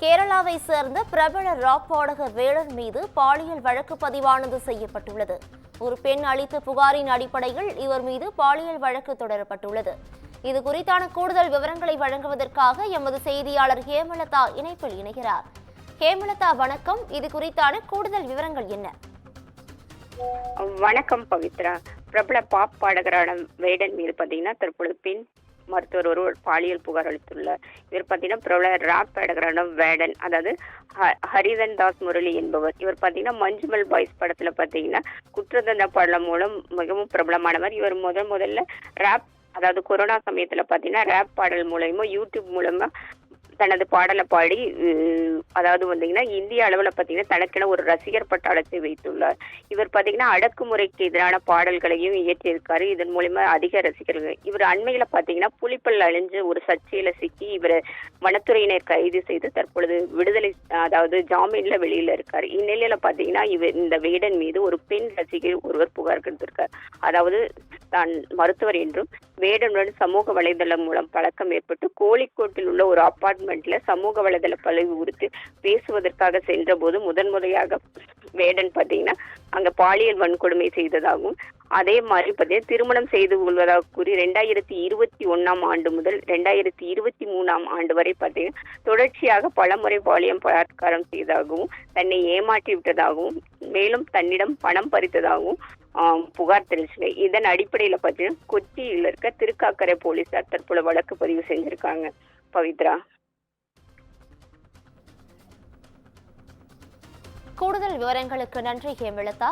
கேரளாவை சேர்ந்த பிரபல ராக் பாடகர் வேடன் மீது பாலியல் வழக்கு பதிவானது செய்யப்பட்டுள்ளது. ஒரு பெண் அளித்த புகாரின் அடிப்படையில் இவர் மீது பாலியல் வழக்கு தொடரப்பட்டுள்ளது. இது குறித்தான கூடுதல் விவரங்களை வழங்குவதற்காக எமது செய்தியாளர் ஹேமலதா இணைப்பில் இணைகிறார். ஹேமலதா, வணக்கம். இது குறித்தான கூடுதல் விவரங்கள் என்ன? வணக்கம் பவித்ரா. பிரபல பாப் பாடகரான வேடன் மீது பார்த்தீங்கன்னா தற்பொழுது பெண் மருத்துவர் ஒருவர் பாலியல் புகார் அளித்துள்ளார். இவர் பார்த்தீங்கன்னா பிரபல ராப் பாடகரான வேடன், அதாவது ஹரிதன் தாஸ் முரளி என்பவர். இவர் பார்த்தீங்கன்னா மஞ்சுமல் பாய்ஸ் படத்துல பார்த்தீங்கன்னா குற்றதண்ட பாடல் மூலம் மிகவும் பிரபலமானவர். இவர் முதல்ல ராப், அதாவது கொரோனா சமயத்துல பார்த்தீங்கன்னா ராப் பாடல் மூலயமா யூடியூப் மூலமா தனது பாடலை பாடி, அதாவது வந்தீங்கன்னா இந்திய அளவில் பார்த்தீங்கன்னா தனக்கென ஒரு ரசிகர் பட்டாளத்தை வைத்துள்ளார். இவர் பார்த்தீங்கன்னா அடக்குமுறைக்கு எதிரான பாடல்களையும் இயற்றியிருக்காரு. இதன் மூலமா அதிக ரசிகர்கள். இவர் அண்மையில பார்த்தீங்கன்னா புலிப்பல் அழிஞ்சு ஒரு சர்ச்சையில சிக்கி இவர் வனத்துறையினர் கைது செய்து தற்பொழுது விடுதலை, அதாவது ஜாமீன்ல வெளியில இருக்காரு. இந்நிலையில பார்த்தீங்கன்னா இவர் இந்த வேடன் மீது ஒரு பெண் ரசிகர் ஒருவர் புகார் கொடுத்திருக்கார். அதாவது தான் மருத்துவர் என்றும் வேடனுடன் சமூக வலைதளம் மூலம் பழக்கம் ஏற்பட்டு கோழிக்கோட்டில் உள்ள ஒரு அபார்ட்மெண்ட்ல சமூக வலைதள பதிவு குறித்து பேசுவதற்காக சென்ற போது முதன்முறையாக வேடன் பார்த்தீங்கன்னா அங்க பாலியல் வன்கொடுமை செய்ததாகவும், அதே மாதிரி பார்த்தீங்கன்னா திருமணம் செய்து கொள்வதாக கூறி 2021 ஆண்டு முதல் 2023 ஆண்டு வரை பார்த்தீங்கன்னா தொடர்ச்சியாக பலமுறை பாலியல் பலாத்காரம் செய்ததாகவும், தன்னை ஏமாற்றி விட்டதாகவும், மேலும் தன்னிடம் பணம் பறித்ததாகவும் புகார் தெரிவிச்சு. இதன் அடிப்படையில பார்த்தீங்கன்னா கொச்சியில் இருக்க திருக்காக்கரை போலீசார் தற்போது வழக்கு பதிவு செஞ்சிருக்காங்க. பவித்ரா, கூடுதல் விவரங்களுக்கு நன்றி ஹேமலதா.